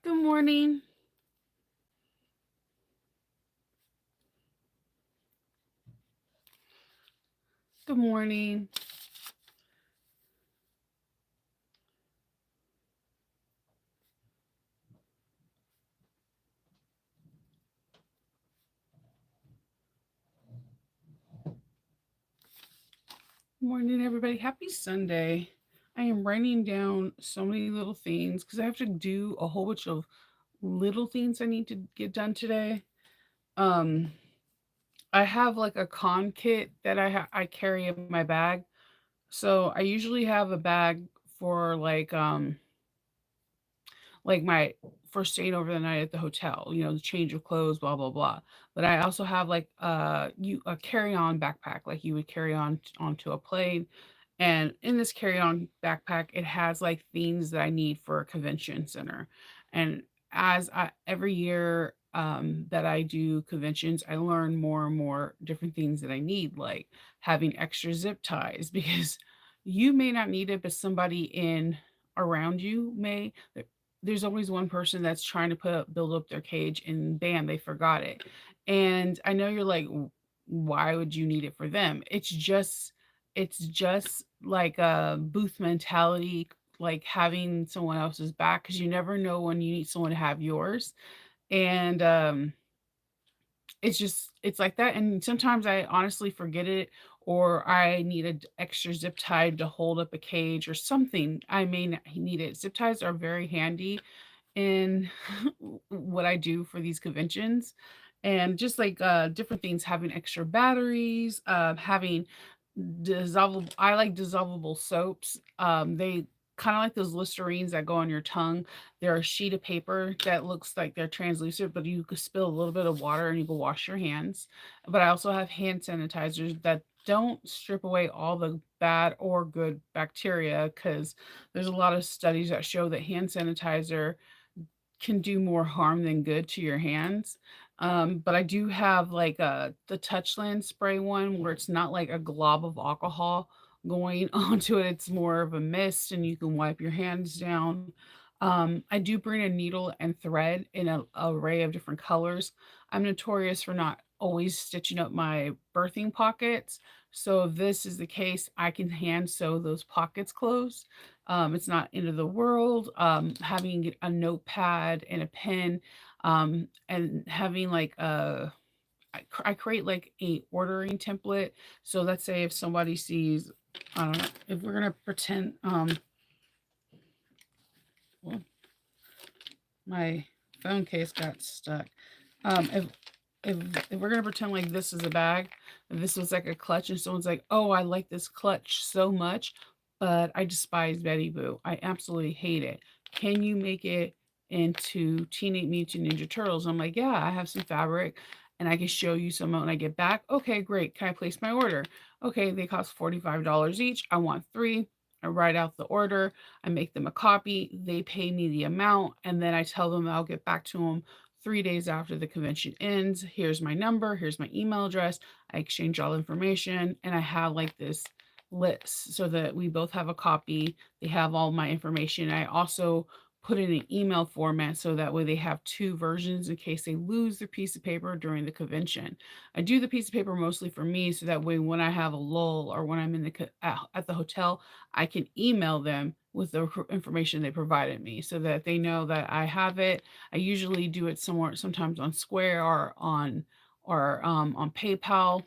Good morning. Good morning. Morning, everybody. Happy Sunday. I am writing down so many little things because I have to do a whole bunch of little things I need to get done today. Um, I have like a con kit that I carry in my bag. So I usually have a bag for like my for staying over the night at the hotel, the change of clothes, blah blah blah. But I also have like a carry-on backpack like you would carry on onto a plane. And in this carry-on backpack, it has like things that I need for a convention center. And every year that I do conventions, I learn more and more different things that I need, like having extra zip ties because you may not need it, but somebody in around you may. There's always one person that's trying to build up their cage and bam, they forgot it. And I know you're like, why would you need it for them? It's just like a booth mentality, like having someone else's back because you never know when you need someone to have yours. And it's like that, and sometimes I honestly forget it, or I need an extra zip tie to hold up a cage or something. I may not need it. Zip ties are very handy in what I do for these conventions, and just like different things, having extra batteries, having dissolvable. I like dissolvable soaps. They kind of like those Listerines that go on your tongue. They're a sheet of paper that looks like they're translucent, but you could spill a little bit of water and you can wash your hands. But I also have hand sanitizers that don't strip away all the bad or good bacteria because there's a lot of studies that show that hand sanitizer can do more harm than good to your hands. But I do have like the Touchland spray one where it's not like a glob of alcohol going onto it. It's more of a mist and you can wipe your hands down. I do bring a needle and thread in an array of different colors. I'm notorious for not always stitching up my birthing pockets. So if this is the case, I can hand sew those pockets closed. It's not end of the world. Having a notepad and a pen, and having like I create like a ordering template. So let's say if somebody sees, I don't know, if we're gonna pretend, well, my phone case got stuck. If if we're gonna pretend like this is a bag, and this was like a clutch, and someone's like, "Oh, I like this clutch so much, but I despise Betty Boo. I absolutely hate it. Can you make it into Teenage Mutant Ninja Turtles?" I'm like, "Yeah, I have some fabric, and I can show you some when I get back." Okay, great. Can I place my order? Okay, they cost $45 each. I want three. I write out the order. I make them a copy. They pay me the amount, and then I tell them I'll get back to them 3 days after the convention ends. Here's my number, here's my email address. I exchange all information, and I have like this list so that we both have a copy. They have all my information. I also put in an email format so that way they have two versions in case they lose their piece of paper during the convention. I do the piece of paper mostly for me so that way when I have a lull or when I'm in at the hotel, I can email them with the information they provided me so that they know that I have it. I usually do it somewhere, sometimes on Square or on PayPal.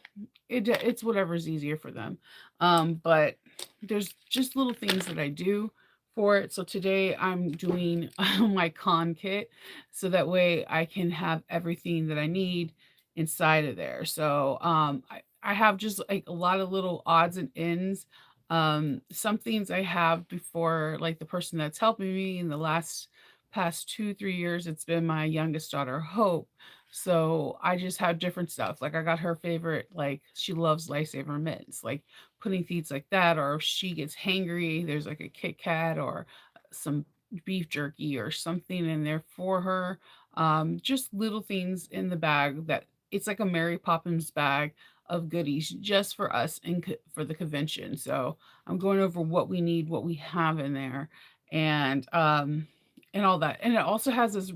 It's whatever's easier for them. But there's just little things that I do for it. So today I'm doing my con kit so that way I can have everything that I need inside of there. So I have just like a lot of little odds and ends. Some things I have before, like the person that's helping me in the past 2 3 years, it's been my youngest daughter Hope. So I just have different stuff, like I got her favorite, like she loves lifesaver mints, like putting things like that, or if she gets hangry, there's like a Kit Kat or some beef jerky or something in there for her. Just little things in the bag that it's like a Mary Poppins bag of goodies just for us and for the convention. So I'm going over what we need, what we have in there, and and all that. And it also has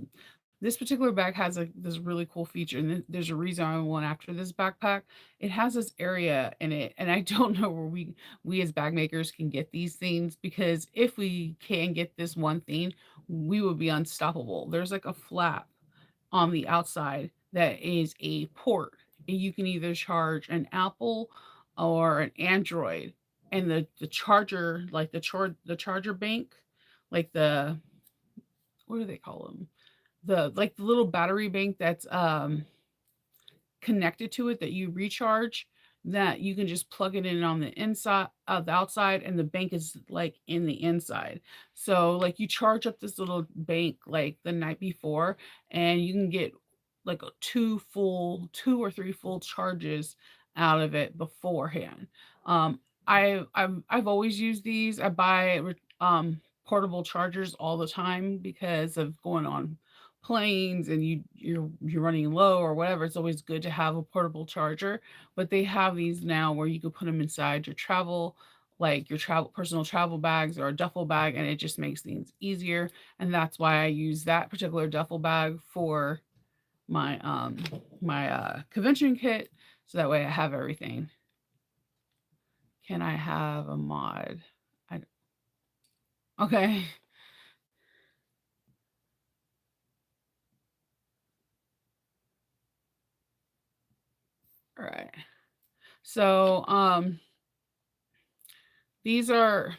this particular bag has this really cool feature, and there's a reason I went after this backpack. It has this area in it, and I don't know where we as bag makers can get these things, because if we can get this one thing, we would be unstoppable. There's like a flap on the outside that is a port, and you can either charge an Apple or an Android, and the charger, like the charger bank, like the, what do they call them, the, like the little battery bank that's connected to it that you recharge, that you can just plug it in on the inside, the outside, and the bank is like in the inside. So like you charge up this little bank like the night before, and you can get like two or three full charges out of it beforehand. um I've always used these. I buy portable chargers all the time because of going on planes, and you're running low or whatever. It's always good to have a portable charger. But they have these now where you can put them inside your travel, like your travel personal travel bags or a duffel bag, and it just makes things easier. And that's why I use that particular duffel bag for my convention kit, so that way I have everything. Can I have a mod? I, okay. All right. So these are,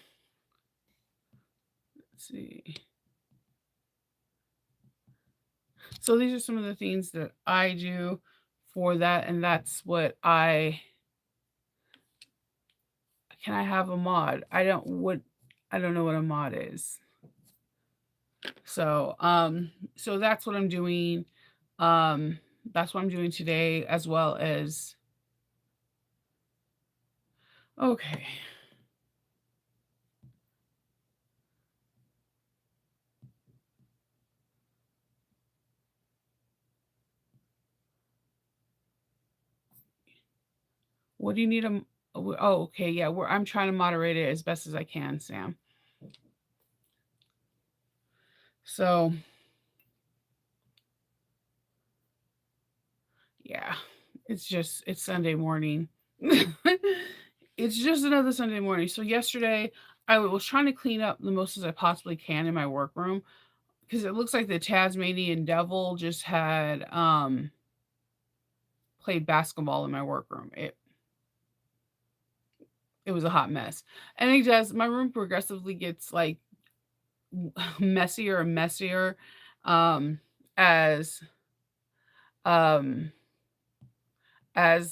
let's see. So these are some of the things that I do for that, and that's what I, can I have a mod? I don't know what a mod is. So so that's what I'm doing. Um that's what I'm doing today, as well as, okay. What do you need a, oh, okay, yeah, I'm trying to moderate it as best as I can, Sam. So, yeah, it's Sunday morning. It's just another Sunday morning. So yesterday I was trying to clean up the most as I possibly can in my workroom, because it looks like the Tasmanian Devil just had played basketball in my workroom. It was a hot mess. And it does, my room progressively gets like messier and messier, um as um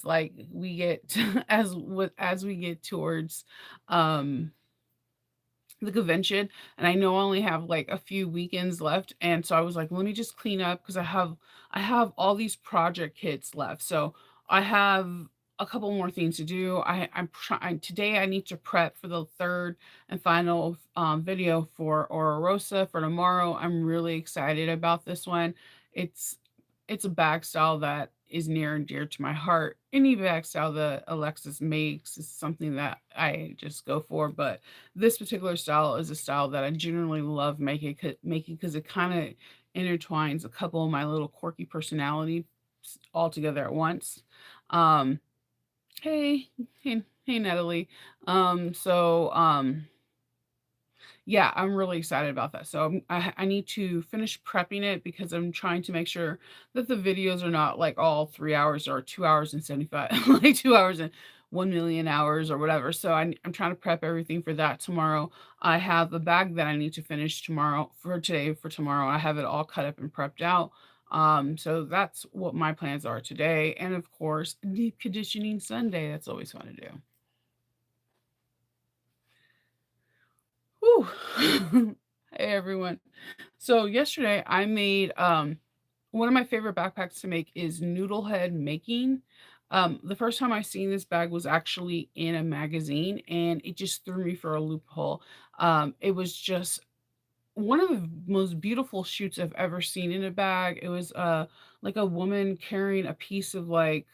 like we get as we get towards um the convention. And I know I only have like a few weekends left, and so I was like, let me just clean up, because I have all these project kits left. So I have a couple more things to do. I'm trying today. I need to prep for the third and final video for Aura Rosa for tomorrow. I'm really excited about this one. It's it's a bag style that is near and dear to my heart. Any bag style that Alexis makes is something that I just go for, but this particular style is a style that I generally love making, because it kind of intertwines a couple of my little quirky personality all together at once. Um, hey, Natalie. Yeah, I'm really excited about that. So I need to finish prepping it, because I'm trying to make sure that the videos are not like all 3 hours or 2 hours and 75, like 2 hours and 1 million hours or whatever. So I'm trying to prep everything for that tomorrow. I have a bag that I need to finish tomorrow for today for tomorrow. I have it all cut up and prepped out. So that's what my plans are today. And of course, deep conditioning Sunday. That's always fun to do. Whew. Hey everyone. So yesterday I made one of my favorite backpacks to make is noodle head making. The first time I seen this bag was actually in a magazine, and it just threw me for a loophole. It was just one of the most beautiful shoots I've ever seen in a bag. It was like a woman carrying a piece of like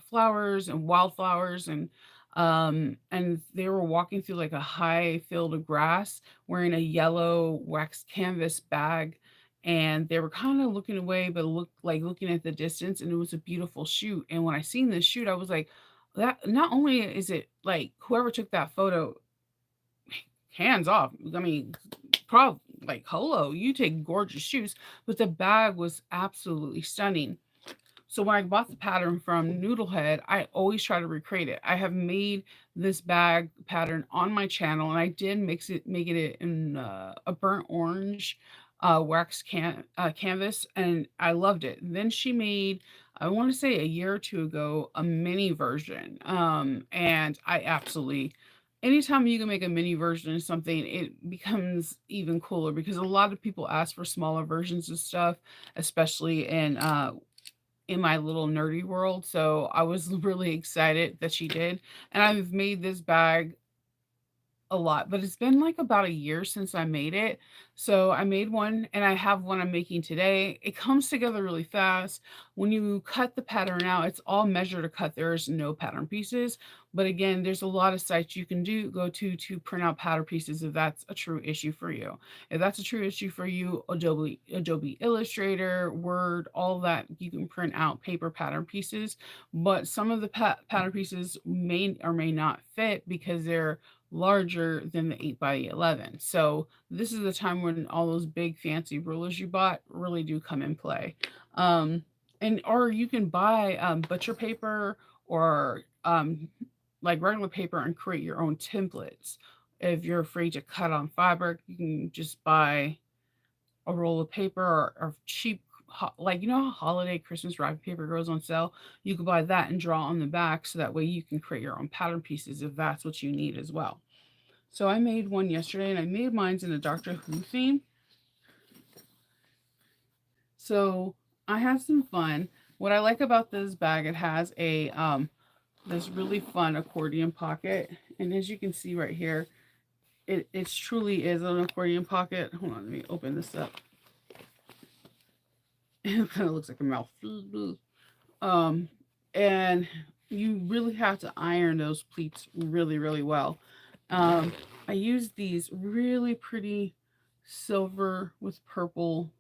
flowers and wildflowers, and And they were walking through like a high field of grass wearing a yellow wax canvas bag, and they were kind of looking away but looking at the distance, and it was a beautiful shoot. And when I seen this shoot, I was like, that not only is it like whoever took that photo, hands off. I mean, like hello, you take gorgeous shoes, but the bag was absolutely stunning. So when I bought the pattern from Noodlehead, I always try to recreate it. I have made this bag pattern on my channel, and I did make it in a burnt orange canvas, and I loved it. Then she made, I want to say a year or two ago, a mini version, and I absolutely. Anytime you can make a mini version of something, it becomes even cooler because a lot of people ask for smaller versions of stuff, especially in my little nerdy world. So I was really excited that she did. And I've made this bag a lot, but it's been like about a year since I made it. So I made one and I have one I'm making today. It comes together really fast. When you cut the pattern out, it's all measure to cut. There's no pattern pieces. But again, there's a lot of sites you can go to print out pattern pieces if that's a true issue for you. If that's a true issue for you, Adobe Illustrator, Word, all that, you can print out paper pattern pieces. But some of the pattern pieces may or may not fit because they're larger than the 8 by 11. So this is the time when all those big fancy rulers you bought really do come in play. And or you can buy butcher paper or like regular paper and create your own templates. If you're afraid to cut on fabric, you can just buy a roll of paper or cheap like you know how holiday Christmas wrapping paper goes on sale. You can buy that and draw on the back so that way you can create your own pattern pieces if that's what you need as well. So I made one yesterday and I made mine in a Doctor Who theme. So I had some fun. What I like about this bag, it has a this really fun accordion pocket. And as you can see right here, it truly is an accordion pocket. Hold on, let me open this up. It kind of looks like a mouth. Um, and you really have to iron those pleats really, really well. Um, I used these really pretty silver with purple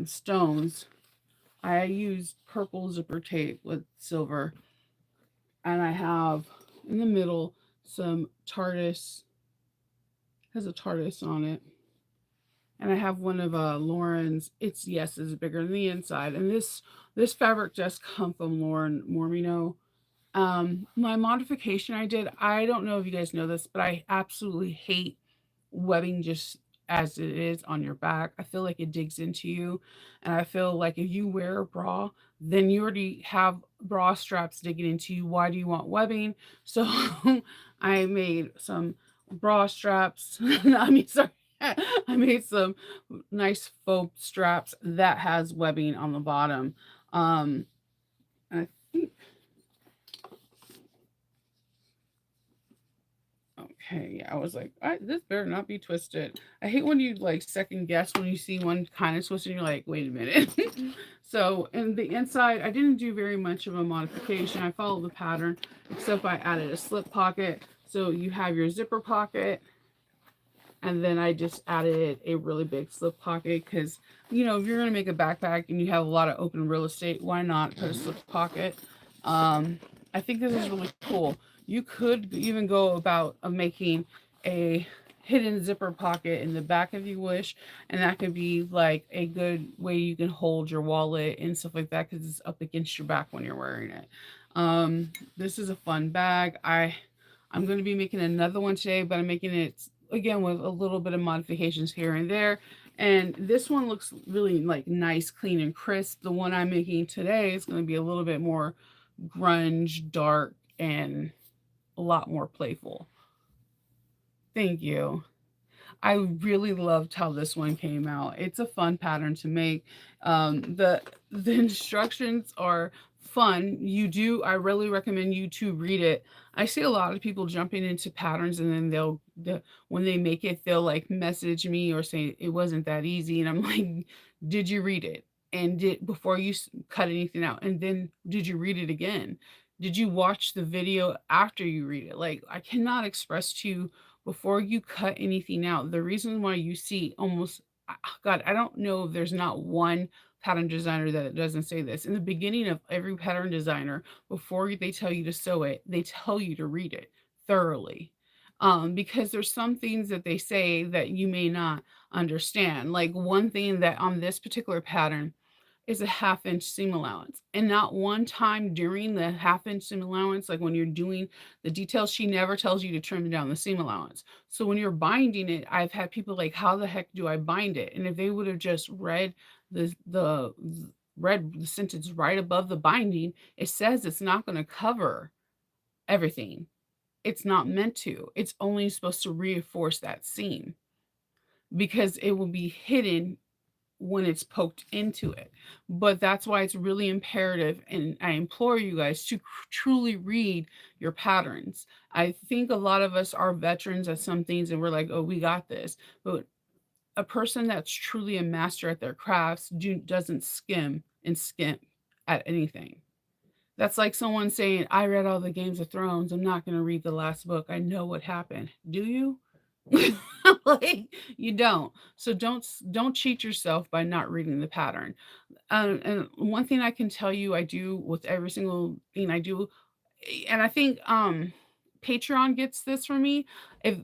stones. I used purple zipper tape with silver, and I have in the middle some TARDIS, has a TARDIS on it, and I have one of Lauren's. It's yes, is bigger than the inside, and this fabric just come from Lauren Mormino. My modification I did, I don't know if you guys know this, but I absolutely hate webbing just as it is on your back. I feel like it digs into you. And I feel like if you wear a bra, then you already have bra straps digging into you. Why do you want webbing? So I made some bra straps. I mean, sorry. I made some nice faux straps that has webbing on the bottom. And I think okay, yeah, I was like, this better not be twisted. I hate when you like second guess when you see one kind of twisted and you're like, wait a minute. So in the inside, I didn't do very much of a modification. I followed the pattern, except I added a slip pocket. So you have your zipper pocket, and then I just added a really big slip pocket because, you know, if you're going to make a backpack and you have a lot of open real estate, why not put a slip pocket? I think this is really cool. You could even go about making a hidden zipper pocket in the back if you wish, and that could be like a good way you can hold your wallet and stuff like that because it's up against your back when you're wearing it. This is a fun bag. I'm going to be making another one today, but I'm making it again with a little bit of modifications here and there. And this one looks really like nice, clean, and crisp. The one I'm making today is going to be a little bit more grunge, dark, and a lot more playful. Thank you. I really loved how this one came out. It's a fun pattern to make. The instructions are fun. I really recommend you to read it. I see a lot of people jumping into patterns and then when they make it, they'll like message me or say it wasn't that easy. And I'm like, did you read it? And before you cut anything out? And then did you read it again? Did you watch the video after you read it? Like, I cannot express to you before you cut anything out. The reason why you see almost, God, I don't know if there's not one pattern designer that doesn't say this. In the beginning of every pattern designer, before they tell you to sew it, they tell you to read it thoroughly. Because there's some things that they say that you may not understand. Like one thing that on this particular pattern, is a half-inch seam allowance. And not one time during the half-inch seam allowance, like when you're doing the details, she never tells you to trim down the seam allowance. So when you're binding it, I've had people like, how the heck do I bind it? And if they would have just read the sentence right above the binding, it says it's not going to cover everything. It's not meant to. It's only supposed to reinforce that seam because it will be hidden when it's poked into it. But that's why it's really imperative, and I implore you guys to truly read your patterns. I think a lot of us are veterans at some things and we're like, oh, we got this. But a person that's truly a master at their crafts doesn't skim and skimp at anything. That's like someone saying, I read all the Games of Thrones. I'm not going to read the last book. I know what happened. Do you? Like, you don't. So don't cheat yourself by not reading the pattern. And one thing I can tell you, I do with every single thing I do, and I think Patreon gets this from me. If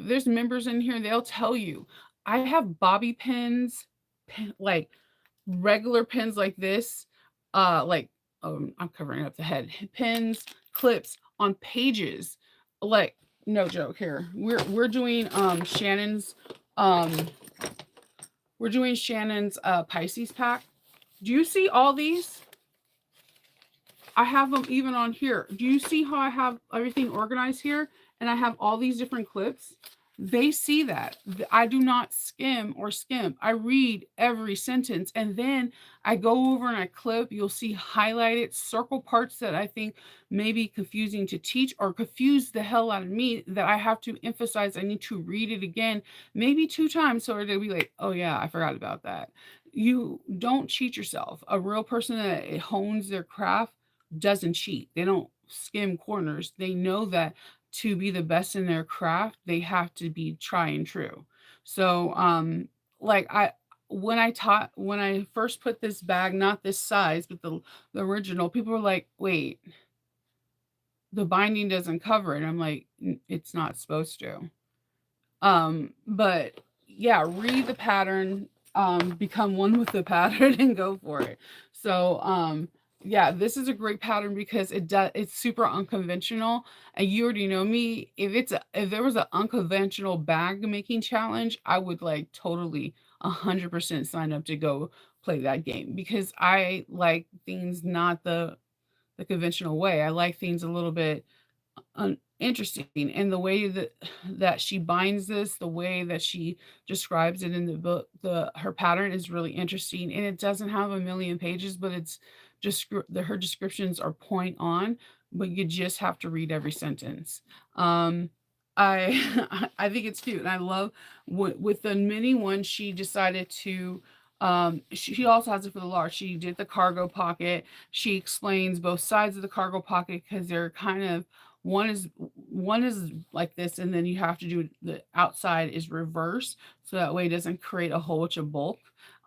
there's members in here, they'll tell you I have bobby pins, like regular pins like this, like I'm covering up the head pins, clips on pages, like no joke. Here we're doing Shannon's um Pisces pack. Do you see all these? I have them even on here. Do you see how I have everything organized here? And I have all these different clips. They see that. I do not skim or skimp. I read every sentence and then I go over and I clip. You'll see highlighted circle parts that I think may be confusing to teach or confuse the hell out of me that I have to emphasize. I need to read it again, maybe 2 times so they'll be like, oh yeah, I forgot about that. You don't cheat yourself. A real person that hones their craft doesn't cheat. They don't skim corners. They know that to be the best in their craft, they have to be try and true. So like I when I first put this bag, not this size, but the original, people were like, wait, the binding doesn't cover it. I'm like, It's not supposed to." But yeah, read the pattern, become one with the pattern and go for it. So, yeah, this is a great pattern because it's super unconventional. And you already know me. If there was an unconventional bag making challenge, I would like totally 100% sign up to go play that game because I like things not the conventional way. I like things a little bit interesting, and the way that she binds this, the way that she describes it in the book, the her pattern is really interesting, and it doesn't have a million pages, but it's just her descriptions are point on, but you just have to read every sentence. I I think it's cute, and I love with the mini one she decided to she also has it for the large. She did the cargo pocket. She explains both sides of the cargo pocket because they're kind of one is like this, and then you have to do the outside is reverse, so that way it doesn't create a whole bunch of bulk.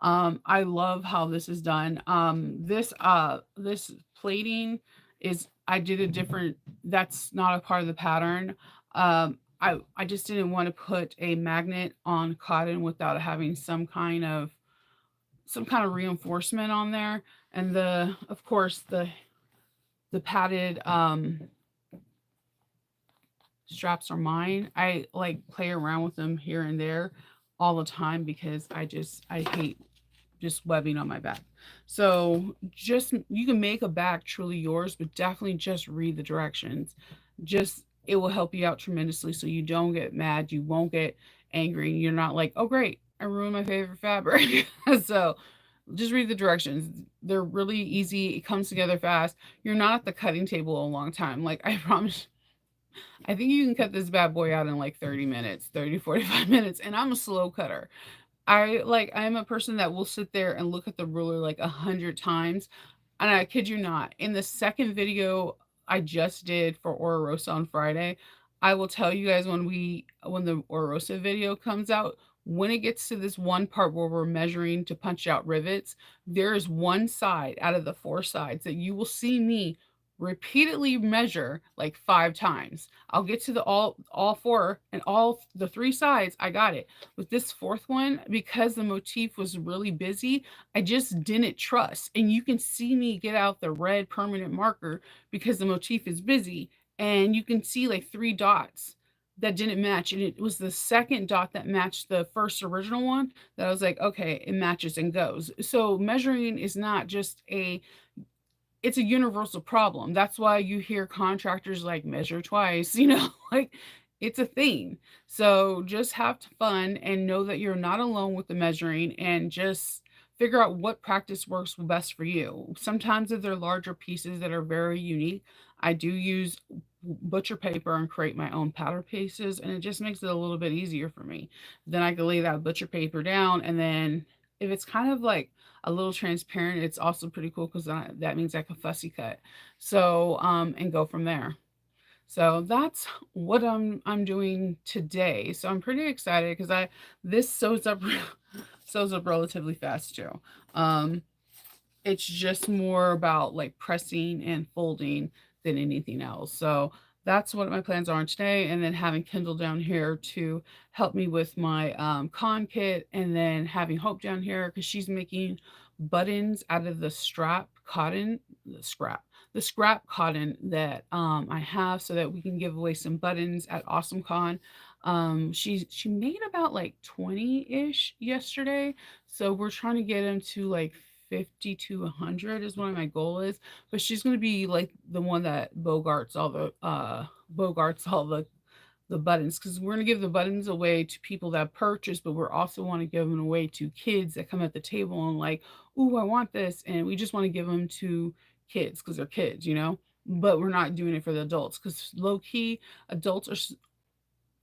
I love how this is done. This plating is I did a different. That's not a part of the pattern. I just didn't want to put a magnet on cotton without having some kind of reinforcement on there, and the of course the padded straps are mine. I like play around with them here and there all the time because I hate just webbing on my back. So just you can make a bag truly yours, but definitely just read the directions. Just it will help you out tremendously so you don't get mad, you won't get angry. You're not like, oh great, I ruined my favorite fabric. So just read the directions. They're really easy. It comes together fast. You're not at the cutting table a long time. Like I promise I think you can cut this bad boy out in like 30 minutes, 30 45 minutes. And I'm a slow cutter. I'm a person that will sit there and look at the ruler like 100 times. And I kid you not, in the second video I just did for Ora Rosa on Friday, I will tell you guys when the Ora Rosa video comes out, when it gets to this one part where we're measuring to punch out rivets, there is one side out of the 4 sides that you will see me repeatedly measure like 5 times. I'll get to the all 4 and all the 3 sides, I got it. With this 4th one, because the motif was really busy, I just didn't trust. And you can see me get out the red permanent marker because the motif is busy. And you can see like 3 dots that didn't match. And it was the second dot that matched the first original one that I was like, okay, it matches and goes. So measuring is not just it's a universal problem. That's why you hear contractors like measure twice, like it's a thing. So just have fun and know that you're not alone with the measuring and just figure out what practice works best for you. Sometimes if they're larger pieces that are very unique, I do use butcher paper and create my own pattern pieces, and it just makes it a little bit easier for me. Then I can lay that butcher paper down, and then if it's kind of like a little transparent, it's also pretty cool because that means I can fussy cut. So, and go from there. So that's what I'm doing today. So I'm pretty excited because I this sews up sews up relatively fast too. Um, it's just more about like pressing and folding than anything else. So that's what my plans are on today. And then having Kindle down here to help me with my con kit. And then having Hope down here because she's making buttons out of the strap cotton, the scrap cotton that I have so that we can give away some buttons at AwesomeCon. She made about like 20-ish yesterday. So we're trying to get them to like 50 to 100 is one of my goal is, but she's going to be like the one that bogarts all the buttons because we're going to give the buttons away to people that purchase, but we're also want to give them away to kids that come at the table and like, ooh, I want this, and we just want to give them to kids because they're kids. But we're not doing it for the adults because low key adults are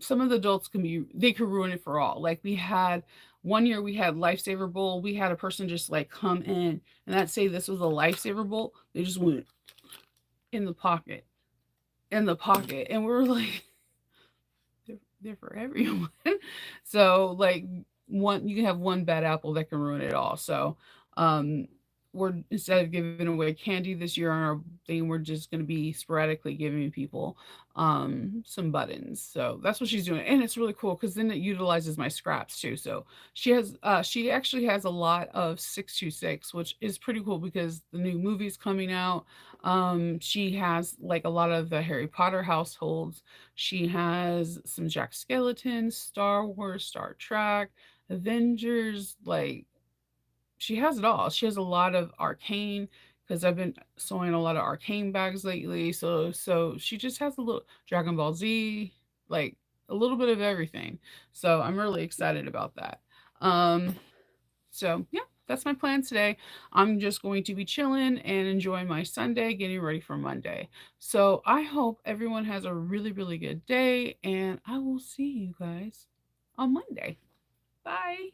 some of the adults they could ruin it for all. Like we had one year we had Lifesaver Bowl. We had a person just like come in and that say this was a Lifesaver Bowl. They just went in the pocket, and we were like, they're for everyone. So like one you can have one bad apple that can ruin it all. So um we're instead of giving away candy this year on our thing, we're just going to be sporadically giving people some buttons. So that's what she's doing, and it's really cool because then it utilizes my scraps too. So she actually has a lot of 626, which is pretty cool because the new movie's coming out. She has like a lot of the Harry Potter households. She has some Jack Skellington, Star Wars, Star Trek, Avengers, like she has it all. She has a lot of arcane because I've been sewing a lot of arcane bags lately. So she just has a little Dragon Ball Z, like a little bit of everything. So I'm really excited about that. Um, so yeah, that's my plan today. I'm just going to be chilling and enjoying my Sunday, getting ready for Monday. So I hope everyone has a really, really good day, and I will see you guys on Monday. Bye.